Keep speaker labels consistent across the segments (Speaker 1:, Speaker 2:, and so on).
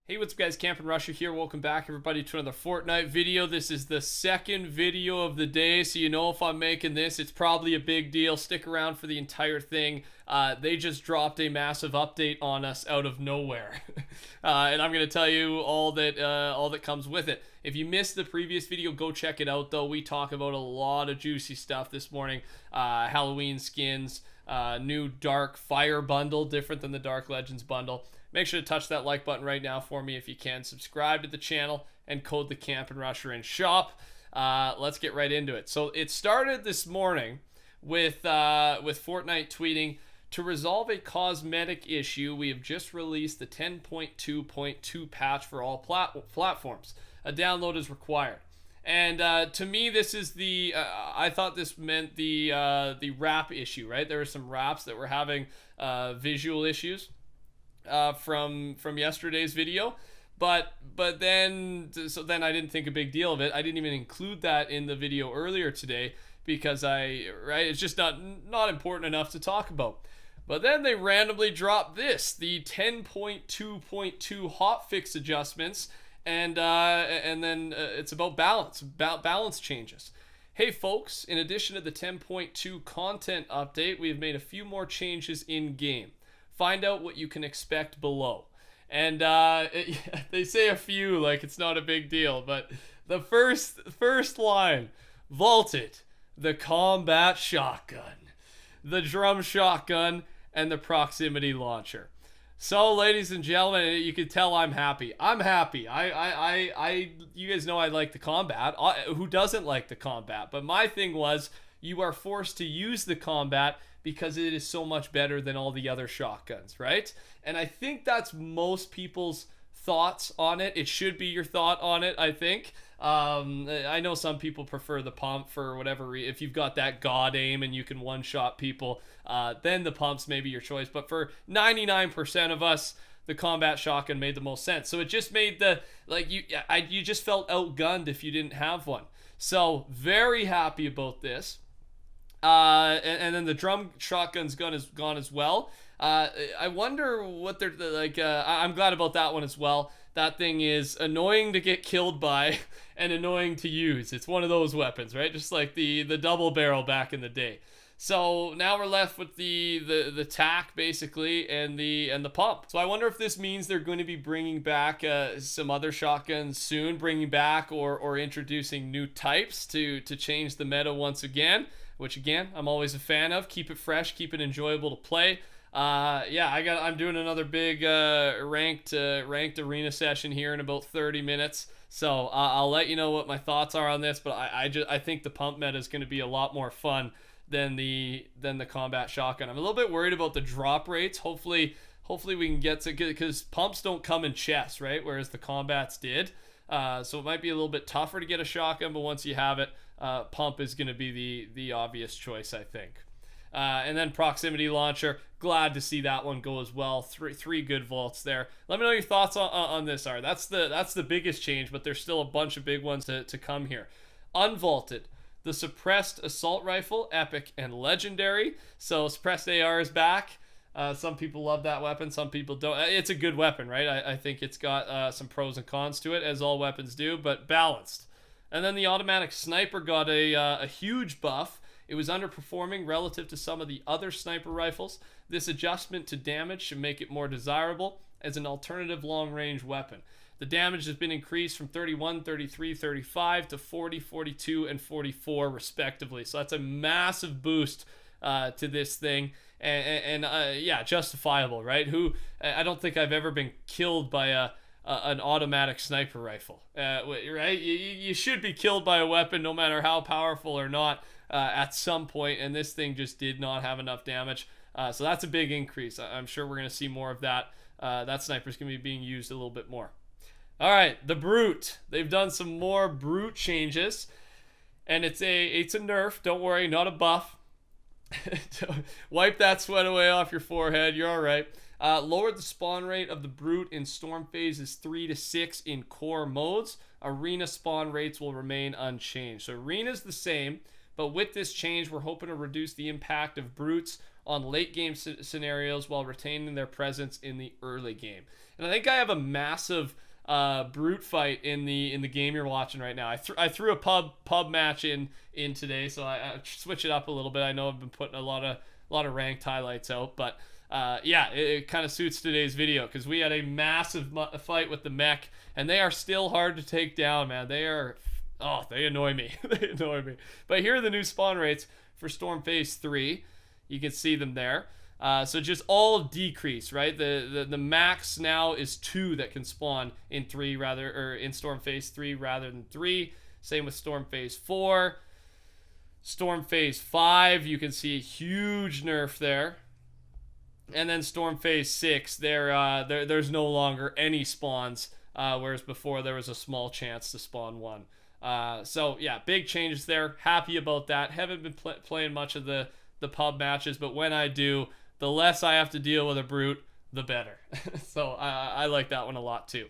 Speaker 1: Hey, what's up guys, TheCampingRusher here. Welcome back everybody to another Fortnite video. This is the second video of the day, so you know if I'm making this, it's probably a big deal. Stick around for the entire thing. They just dropped a massive update on us out of nowhere. And I'm going to tell you all that comes with it. If you missed the previous video, go check it out though. We talk about a lot of juicy stuff this morning. Halloween skins, new Dark Fire bundle, different than the Dark Legends bundle. Make sure to touch that like button right now for me if you can. Subscribe to the channel and code TheCampingRusher in shop. Let's get right into it. So it started this morning with Fortnite tweeting, to resolve a cosmetic issue, we have just released the 10.2.2 patch for all platforms. A download is required. And to me, this is the I thought this meant the wrap issue, right? There were some wraps that were having visual issues from yesterday's video, but then I didn't think a big deal of it. I didn't even include that in the video earlier today because it's just not important enough to talk about. But then they randomly dropped this, the 10.2.2 hotfix adjustments, and then it's about balance changes. Hey folks, in addition to the 10.2 content update, we have made a few more changes in game. Find out what you can expect below. And they say a few like it's not a big deal, but the first line, vaulted, the combat shotgun, the drum shotgun, and the proximity launcher. So, ladies and gentlemen, you can tell I'm happy. I'm happy. You guys know I like the combat. Who doesn't like the combat? But my thing was, you are forced to use the combat because it is so much better than all the other shotguns, right? And I think that's most people's thoughts on it. It should be your thought on it, I think. I know some people prefer the pump for whatever reason. If you've got that god aim and you can one-shot people, then the pump's maybe your choice. But for 99% of us, the combat shotgun made the most sense. So it just made you just felt outgunned if you didn't have one. So very happy about this. And then the drum shotgun's gone as well. I wonder what they're like. I'm glad about that one as well. That thing is annoying to get killed by and annoying to use. It's one of those weapons, right? Just like the double barrel back in the day. So now we're left with the tack basically and the pump. So I wonder if this means they're going to be bringing back some other shotguns soon, bringing back or introducing new types to change the meta once again. Which again, I'm always a fan of. Keep it fresh, keep it enjoyable to play. I'm doing another big ranked arena session here in about 30 minutes. So I'll let you know what my thoughts are on this. But I think the pump meta is going to be a lot more fun than the combat shotgun. I'm a little bit worried about the drop rates. Hopefully we can get to good, because pumps don't come in chests, right? Whereas the combats did. So it might be a little bit tougher to get a shotgun, but once you have it, pump is going to be the obvious choice, I think. And then proximity launcher, glad to see that one go as well. Three good vaults there. Let me know your thoughts on this. That's the biggest change, but there's still a bunch of big ones to come here. Unvaulted, the suppressed assault rifle, epic and legendary. So suppressed AR is back. Some people love that weapon, some people don't. It's a good weapon, right? I think it's got some pros and cons to it, as all weapons do, but balanced. And then the automatic sniper got a huge buff. It was underperforming relative to some of the other sniper rifles. This adjustment to damage should make it more desirable as an alternative long-range weapon. The damage has been increased from 31, 33, 35 to 40, 42, and 44 respectively. So that's a massive boost to this thing. And justifiable, right? I don't think I've ever been killed by an automatic sniper rifle, right? You should be killed by a weapon, no matter how powerful or not, at some point, and this thing just did not have enough damage. So that's a big increase. I'm sure we're going to see more of that. That sniper's going to be being used a little bit more. All right, the Brute. They've done some more Brute changes, and it's a nerf. Don't worry, not a buff. Wipe that sweat away off your forehead. You're all right. Lowered the spawn rate of the Brute in storm phases 3 to 6 in core modes. Arena spawn rates will remain unchanged. So arena's the same, but with this change, we're hoping to reduce the impact of Brutes on late game scenarios while retaining their presence in the early game. And I think I have a massive brute fight in the game you're watching right now. I threw a pub match in today, so I switch it up a little bit. I know I've been putting a lot of ranked highlights out, but yeah, it kind of suits today's video because we had a massive fight with the mech, and they are still hard to take down, man. They annoy me. They annoy me. But here are the new spawn rates for Storm Phase 3. You can see them there. So just all decrease, right? The max now is 2 that can spawn in in Storm Phase 3 rather than 3. Same with Storm Phase 4. Storm Phase 5, you can see a huge nerf there. And then Storm Phase 6, there's no longer any spawns, whereas before there was a small chance to spawn 1. So yeah, big changes there. Happy about that. Haven't been playing much of the pub matches, but when I do, the less I have to deal with a brute, the better. So I like that one a lot too.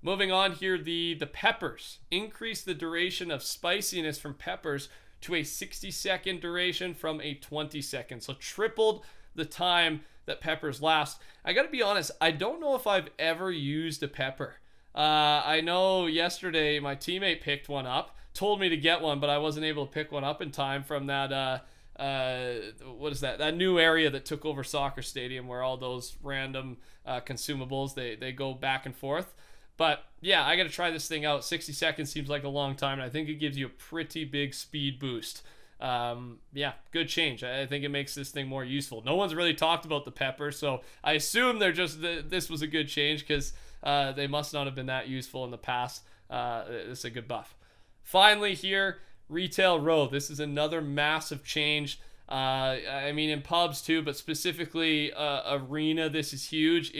Speaker 1: Moving on here, the peppers. Increase the duration of spiciness from peppers to a 60-second duration from a 20-second. So tripled the time that peppers last. I gotta be honest, I don't know if I've ever used a pepper. I know yesterday my teammate picked one up, told me to get one, but I wasn't able to pick one up in time from that what is that new area that took over Soccer Stadium where all those random consumables they go back and forth. But yeah, I gotta try this thing out. 60 seconds seems like a long time, and I think it gives you a pretty big speed boost. Yeah, good change. I think it makes this thing more useful. No one's really talked about the pepper, so I assume this was a good change because they must not have been that useful in the past. This is a good buff. Finally here, Retail Road. This is another massive change. I mean in pubs too, but specifically Arena, this is huge.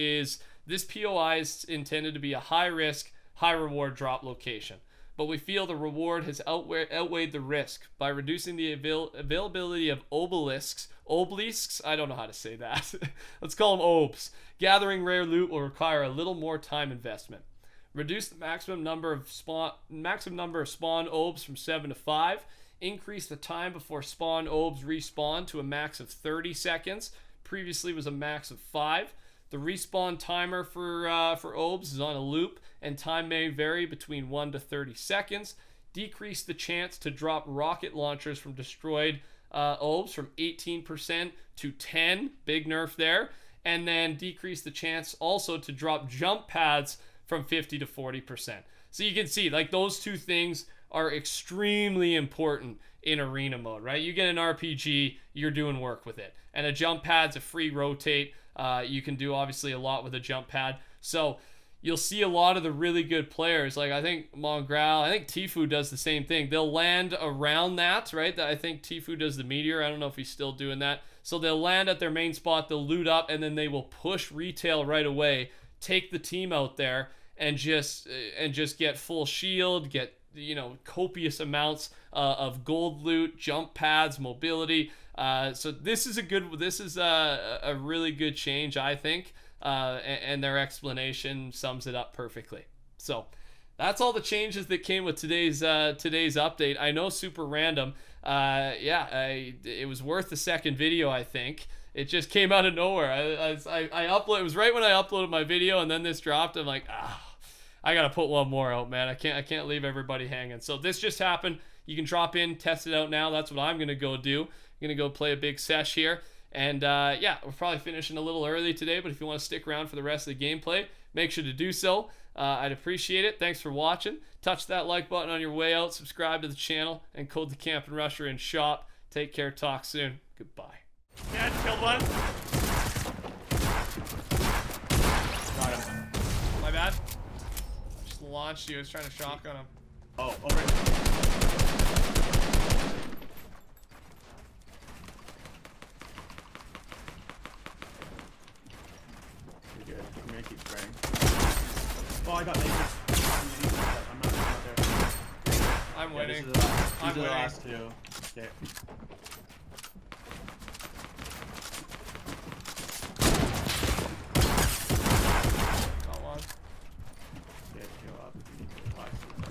Speaker 1: This POI is intended to be a high risk, high reward drop location. But we feel the reward has outweighed the risk by reducing the availability of obelisks, I don't know how to say that. Let's call them obes. Gathering rare loot will require a little more time investment. Reduce the maximum number of spawn obes from 7 to 5. Increase the time before spawn obes respawn to a max of 30 seconds. Previously was a max of 5. The respawn timer for obes is on a loop, and time may vary between 1 to 30 seconds. Decrease the chance to drop rocket launchers from destroyed obes from 18% to 10, big nerf there. And then decrease the chance also to drop jump pads from 50 to 40%. So you can see, like, those two things are extremely important in arena mode, right? You get an RPG, you're doing work with it. And a jump pad's a free rotate. You can do obviously a lot with a jump pad. So you'll see a lot of the really good players, like I think Mongrel, I think Tfue does the same thing. They'll land around that, right? I think Tfue does the meteor. I don't know if he's still doing that. So they'll land at their main spot, they'll loot up, and then they will push retail right away, take the team out there, and just get full shield, get, you know, copious amounts of gold loot, jump pads, mobility. So this is a really good change, I think, and their explanation sums it up perfectly. So that's all the changes that came with today's update. I know, super random. It was worth the second video, I think. It just came out of nowhere. I upload. It was right when I uploaded my video, and then this dropped. I'm like, I gotta put one more out, man. I can't leave everybody hanging. So this just happened. You can drop in, test it out now. That's what I'm gonna go do. I'm gonna go play a big sesh here. And yeah, we're probably finishing a little early today, but if you want to stick around for the rest of the gameplay, make sure to do so. I'd appreciate it. Thanks for watching. Touch that like button on your way out. Subscribe to the channel and code TheCampingRusher in shop. Take care. Talk soon. Goodbye. Yeah, I killed one. Got him. My bad. Just launched you. I was trying to shotgun him.
Speaker 2: Oh, over here. You're good. I'm gonna keep spraying. Oh, I got lasers. I'm not out there.
Speaker 1: I'm winning.
Speaker 2: These are the last two. Okay.
Speaker 1: Got one.
Speaker 2: Okay, go up. You need to apply some.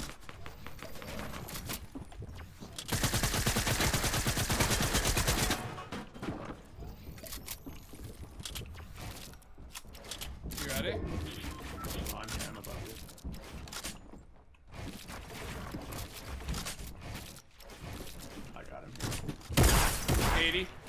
Speaker 1: 80.